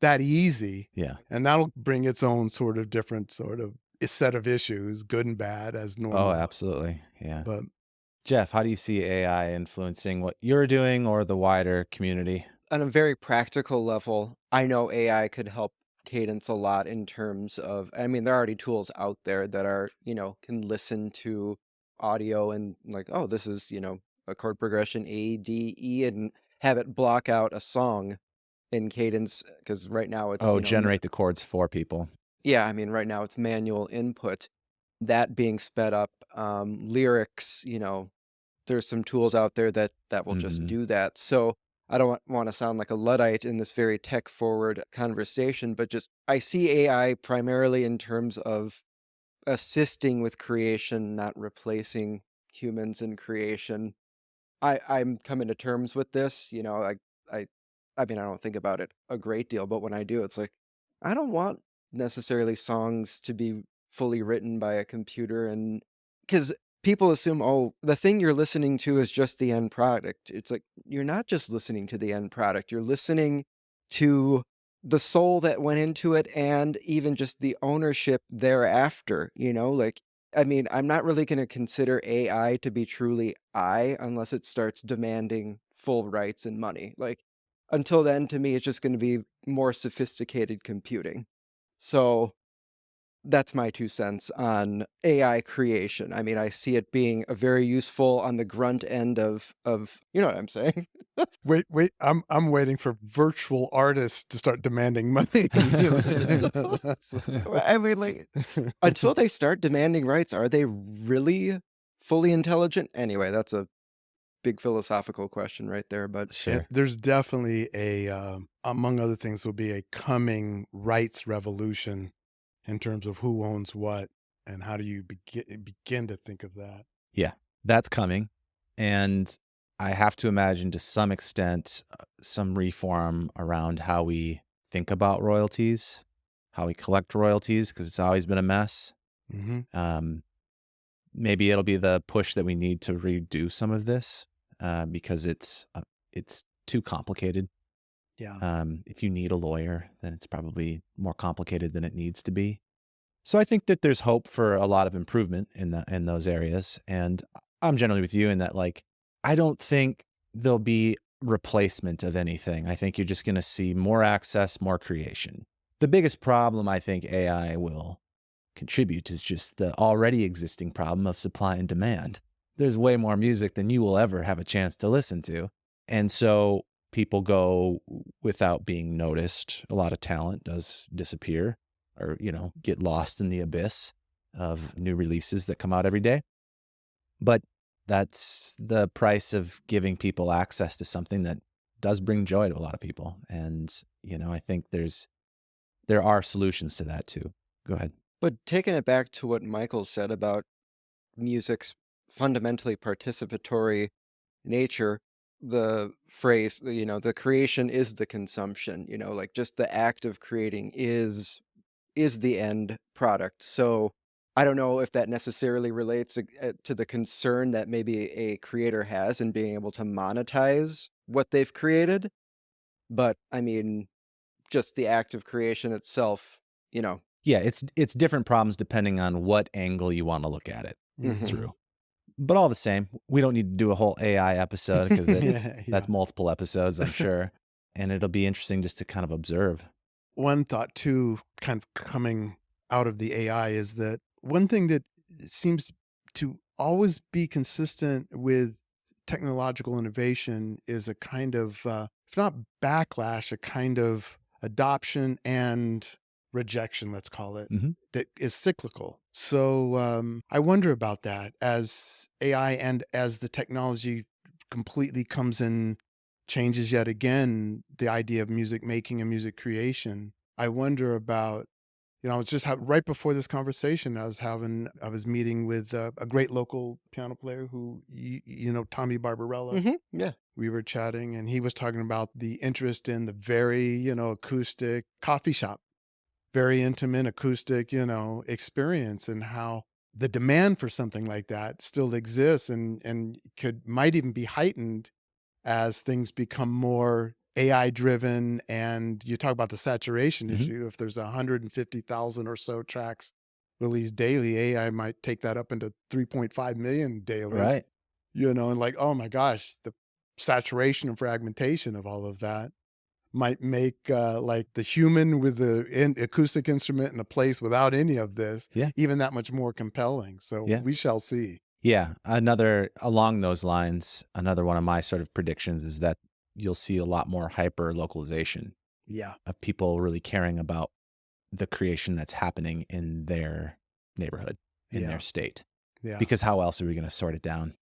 that easy. Yeah. And that'll bring its own sort of different sort of set of issues, good and bad, as normal. Oh, absolutely. Yeah. But Jeff, how do you see AI influencing what you're doing or the wider community? On a very practical level, I know AI could help Cadence a lot in terms of, I mean, there are already tools out there that are, can listen to audio and like, oh, this is, a chord progression A, D, E, and have it block out a song in Cadence. Because right now it's, Oh, generate the chords for people. yeah, I mean, right now it's manual input. That being sped up, lyrics, there's some tools out there that will just do that. So I don't want to sound like a Luddite in this very tech forward conversation, but just I see AI primarily in terms of assisting with creation, not replacing humans in creation. I'm coming to terms with this, I I mean I don't think about it a great deal, but when I do, it's like I don't want necessarily songs to be fully written by a computer, and because people assume, oh, the thing you're listening to is just the end product. It's like you're not just listening to the end product. You're listening to the soul that went into it and even just the ownership thereafter, like I mean, I'm not really going to consider AI to be truly I unless it starts demanding full rights and money. Like, until then, to me, it's just going to be more sophisticated computing. So that's my 2 cents on AI creation. I mean, I see it being a very useful on the grunt end of you know what I'm saying? wait, I'm waiting for virtual artists to start demanding money. I mean, like, until they start demanding rights, are they really fully intelligent? Anyway, that's a big philosophical question right there, but Sure. There's definitely among other things, will be a coming rights revolution in terms of who owns what and how do you begin to think of that. Yeah, that's coming. And I have to imagine to some extent some reform around how we think about royalties, how we collect royalties, because it's always been a mess. Mm-hmm. Maybe it'll be the push that we need to redo some of this because it's too complicated. Yeah. If you need a lawyer, then it's probably more complicated than it needs to be. So I think that there's hope for a lot of improvement in those areas. And I'm generally with you in that, like, I don't think there'll be replacement of anything. I think you're just going to see more access, more creation. The biggest problem I think AI will contribute is just the already existing problem of supply and demand. There's way more music than you will ever have a chance to listen to. And so people go without being noticed. A lot of talent does disappear or, get lost in the abyss of new releases that come out every day. But that's the price of giving people access to something that does bring joy to a lot of people. And, I think there are solutions to that too. Go ahead. but taking it back to what Michael said about music's fundamentally participatory nature, the phrase, the creation is the consumption, like just the act of creating is the end product. So I don't know if that necessarily relates to the concern that maybe a creator has in being able to monetize what they've created. But I mean, just the act of creation itself, Yeah, it's different problems depending on what angle you want to look at it Mhm. through. But all the same, we don't need to do a whole AI episode because Yeah. that's multiple episodes, I'm sure. And it'll be interesting just to kind of observe. One thought too, kind of coming out of the AI, is that one thing that seems to always be consistent with technological innovation is a kind of if not backlash, a kind of adoption and rejection, let's call it, Hmm. that is cyclical. So I wonder about that as AI and as the technology completely comes in, changes yet again the idea of music making and music creation. I wonder about, I was just right before this conversation, I was meeting with a great local piano player who, Tommy Barbarella. Yeah. We were chatting and he was talking about the interest in the very, acoustic coffee shop, very intimate acoustic, experience, and how the demand for something like that still exists and might even be heightened as things become more AI driven. And you talk about the saturation Hmm. issue. If there's 150,000 or so tracks released daily, AI might take that up into 3.5 million daily, Right. and like, oh my gosh, the saturation and fragmentation of all of that might make like the human with the acoustic instrument in a place without any of this Yeah. even that much more compelling. So Yeah. we shall see. Yeah. Along those lines, another one of my sort of predictions is that you'll see a lot more hyper localization Yeah. of people really caring about the creation that's happening in their neighborhood, in their Yeah. state. Yeah. Because how else are we going to sort it down?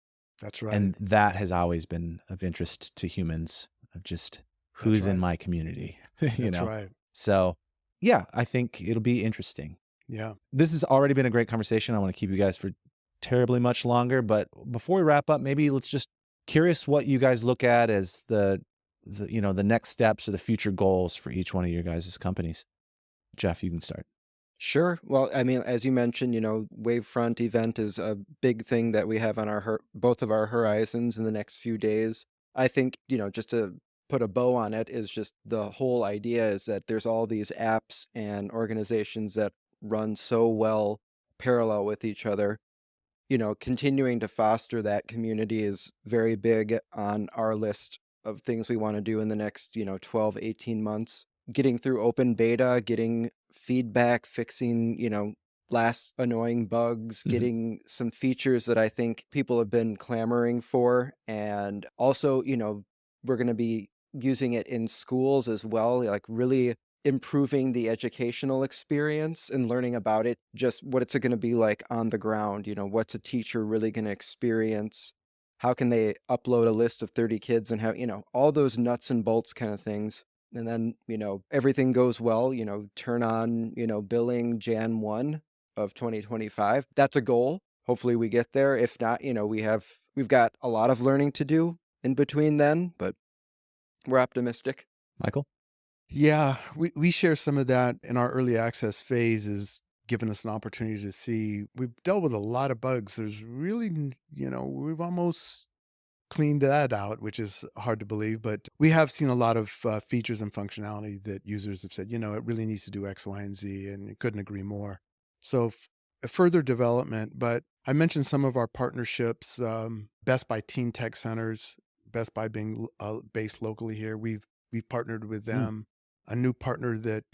That's right. And that has always been of interest to humans, of just That's who's in right. my community, That's right. So, yeah, I think it'll be interesting. Yeah. This has already been a great conversation. I want to keep you guys for terribly much longer, but before we wrap up, maybe let's just curious what you guys look at as the next steps or the future goals for each one of your guys' companies. Jeff, you can start. Sure. Well, I mean, as you mentioned, Wavefront event is a big thing that we have on both of our horizons in the next few days. I think, just to put a bow on it, is just the whole idea is that there's all these apps and organizations that run so well parallel with each other. Continuing to foster that community is very big on our list of things we want to do in the next, 12, 18 months. Getting through open beta, getting feedback, fixing, last annoying bugs, Mhm. getting some features that I think people have been clamoring for. And also, we're going to be using it in schools as well, like really improving the educational experience and learning about it, just what it's going to be like on the ground. What's a teacher really going to experience? How can they upload a list of 30 kids and how, all those nuts and bolts kind of things. And then, everything goes well, turn on, billing Jan 1 of 2025. That's a goal. Hopefully we get there. If not, we've got a lot of learning to do in between then, but we're optimistic. Michael? Yeah, we share some of that in our early access phase, is given us an opportunity to see. We've dealt with a lot of bugs. There's really, we've almost cleaned that out, which is hard to believe, but we have seen a lot of features and functionality that users have said, it really needs to do X, Y, and Z, and couldn't agree more. So further development, but I mentioned some of our partnerships, Best Buy Teen Tech Centers, Best Buy being based locally here. We've partnered with them. A new partner that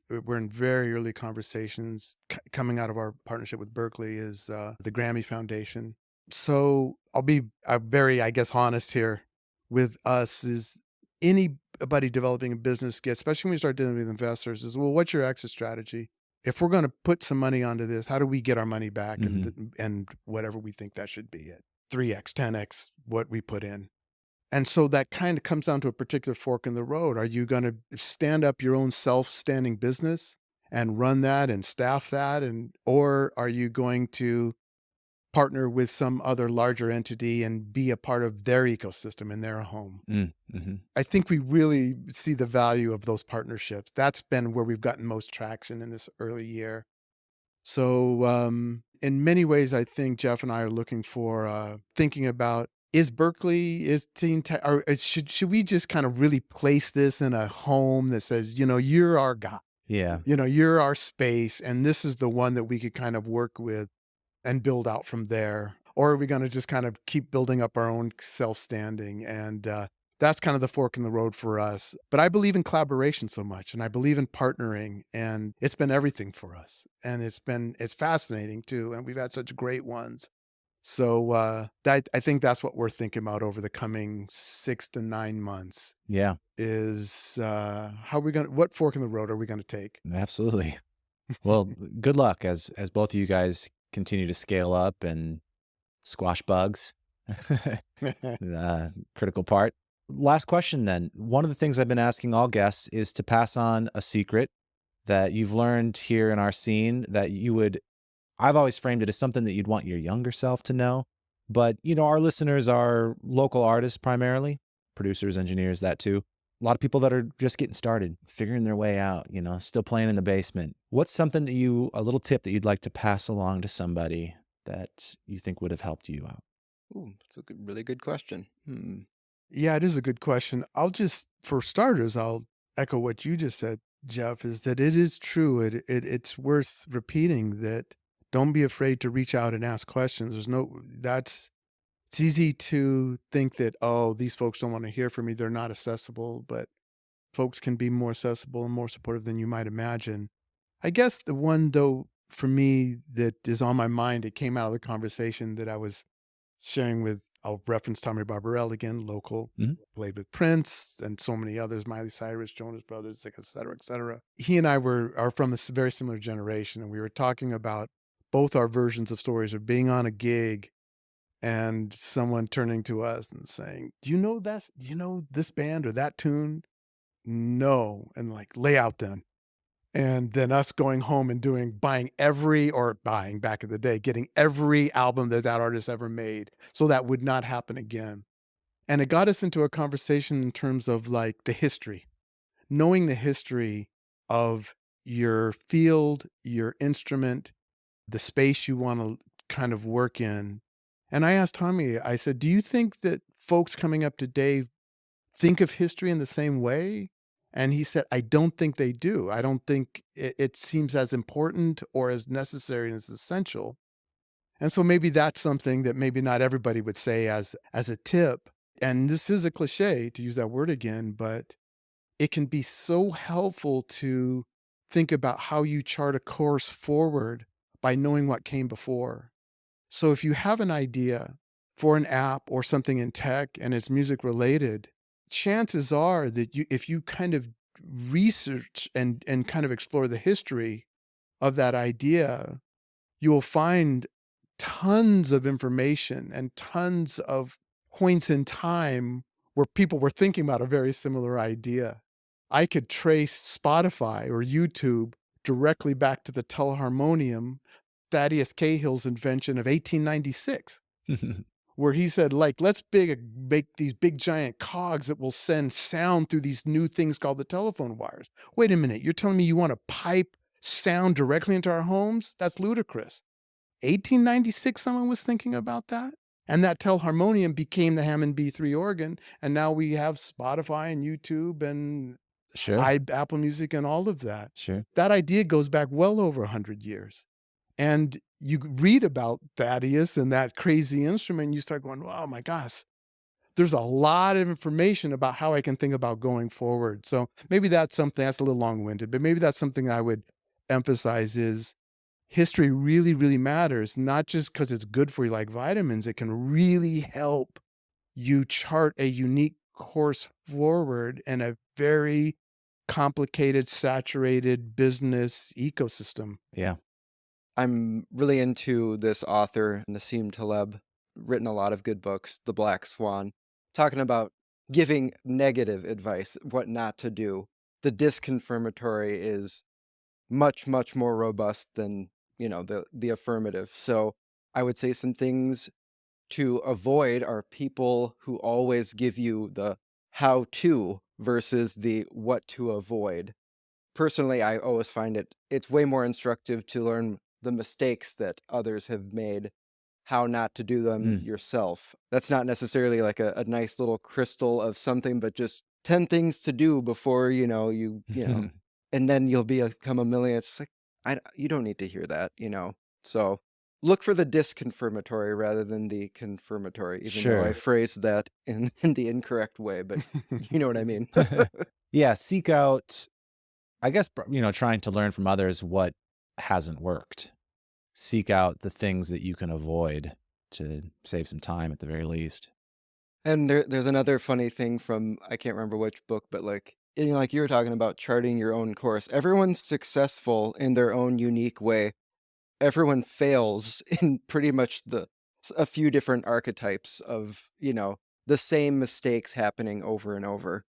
we're in very early conversations coming out of our partnership with Berkeley is the Grammy Foundation. So I'll be very, I guess, honest here with us. Is anybody developing a business, especially when we start dealing with investors, is, well, what's your exit strategy? If we're going to put some money onto this, how do we get our money back and whatever we think that should be at 3x, 10x what we put in? And so that kind of comes down to a particular fork in the road. Are you going to stand up your own self-standing business and run that and staff that, or are you going to partner with some other larger entity and be a part of their ecosystem in their home? Mm-hmm. I think we really see the value of those partnerships. That's been where we've gotten most traction in this early year. So in many ways, I think Jeff and I are looking for thinking about, is Berkeley, is Teen Tech, or should we just kind of really place this in a home that says, you're our guy, Yeah. you're our space, and this is the one that we could kind of work with and build out from there? Or are we going to just kind of keep building up our own self-standing? And that's kind of the fork in the road for us. But I believe in collaboration so much, and I believe in partnering, and it's been everything for us. And it's fascinating too. And we've had such great ones. So I think that's what we're thinking about over the coming 6 to 9 months Yeah, is what fork in the road are we going to take? absolutely. Well, good luck as both of you guys continue to scale up and squash bugs. Critical part. Last question then. One of the things I've been asking all guests is to pass on a secret that you've learned here in our scene that I've always framed it as something that you'd want your younger self to know. But, our listeners are local artists primarily, producers, engineers, that too. A lot of people that are just getting started, figuring their way out, still playing in the basement. What's something a little tip that you'd like to pass along to somebody that you think would have helped you out? Ooh, that's a really good question. Yeah, it is a good question. For starters, I'll echo what you just said, Jeff, is that it is true. It's worth repeating that don't be afraid to reach out and ask questions. It's easy to think that, oh, these folks don't want to hear from me. They're not accessible, but folks can be more accessible and more supportive than you might imagine. I guess the one, though, for me that is on my mind, it came out of the conversation that I was sharing with, I'll reference Tommy Barbarell again, local, Mhm. played with Prince and so many others, Miley Cyrus, Jonas Brothers, et cetera, et cetera. He and I are from a very similar generation, and we were talking about both our versions of stories of being on a gig and someone turning to us and saying, "Do you know that? Do you know this band or that tune?" No, and like lay out then. And then us going home and buying back in the day, getting every album that artist ever made. So that would not happen again. And it got us into a conversation in terms of like the history, knowing the history of your field, your instrument, the space you want to kind of work in. And I asked Tommy, I said, do you think that folks coming up today think of history in the same way? And he said, I don't think they do. I don't think it seems as important or as necessary and as essential. And so maybe that's something that maybe not everybody would say as a tip. And this is a cliche to use that word again, but it can be so helpful to think about how you chart a course forward by knowing what came before. So if you have an idea for an app or something in tech and it's music related, chances are that if you kind of research and kind of explore the history of that idea, you will find tons of information and tons of points in time where people were thinking about a very similar idea. I could trace Spotify or YouTube directly back to the teleharmonium, Thaddeus Cahill's invention of 1896, where he said, like, let's make these big giant cogs that will send sound through these new things called the telephone wires. Wait a minute, you're telling me you want to pipe sound directly into our homes? That's ludicrous. 1896, someone was thinking about that. And that telharmonium became the Hammond B3 organ. And now we have Spotify and YouTube and Sure, Apple Music and all of that. sure. That idea goes back well over 100 years. And you read about Thaddeus and that crazy instrument, and you start going, oh my gosh, there's a lot of information about how I can think about going forward. So maybe that's a little long-winded, but maybe that's something I would emphasize is history really, really matters, not just because it's good for you like vitamins. It can really help you chart a unique course forward in a very complicated, saturated business ecosystem. Yeah. I'm really into this author, Nassim Taleb, written a lot of good books, The Black Swan, talking about giving negative advice, what not to do. The disconfirmatory is much, much more robust than, the affirmative. So I would say some things to avoid are people who always give you the how to versus the what to avoid. Personally, I always find it's way more instructive to learn the mistakes that others have made, how not to do them Mm. yourself. That's not necessarily like a nice little crystal of something, but just 10 things to do before, and then you'll become a millionaire. It's like, you don't need to hear that. So look for the disconfirmatory rather than the confirmatory, even though I Sure. phrased that in the incorrect way, but you know what I mean. Yeah, seek out, I guess, trying to learn from others what hasn't worked. Seek out the things that you can avoid to save some time at the very least. And there's another funny thing from, I can't remember which book, but like, like you were talking about charting your own course. Everyone's successful in their own unique way. Everyone fails in pretty much a few different archetypes of, the same mistakes happening over and over.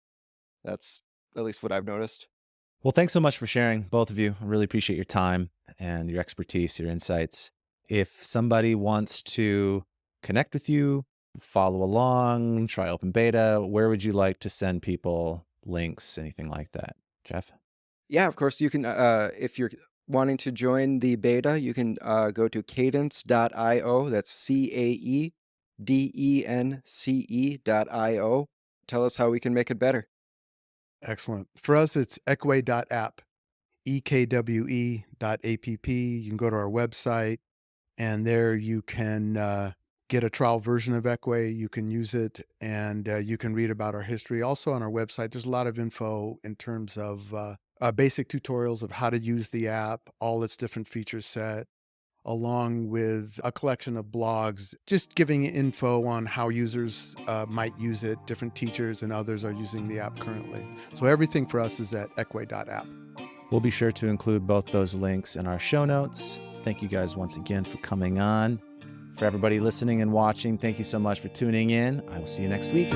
That's at least what I've noticed. Well, thanks so much for sharing, both of you. I really appreciate your time and your expertise, your insights. If somebody wants to connect with you, follow along, try open beta, where would you like to send people links, anything like that? Jeff? Yeah, of course, you can, if you're wanting to join the beta, you can go to caedence.io. That's CAEDENCE.io. Tell us how we can make it better. Excellent. For us, it's Ekwe.app, EKWE.app. You can go to our website, and there you can get a trial version of Ekwe. You can use it, and you can read about our history. Also on our website, there's a lot of info in terms of basic tutorials of how to use the app, all its different feature set, along with a collection of blogs, just giving info on how users might use it. Different teachers and others are using the app currently. So everything for us is at Ekwe.app. We'll be sure to include both those links in our show notes. Thank you guys once again for coming on. For everybody listening and watching, thank you so much for tuning in. I will see you next week.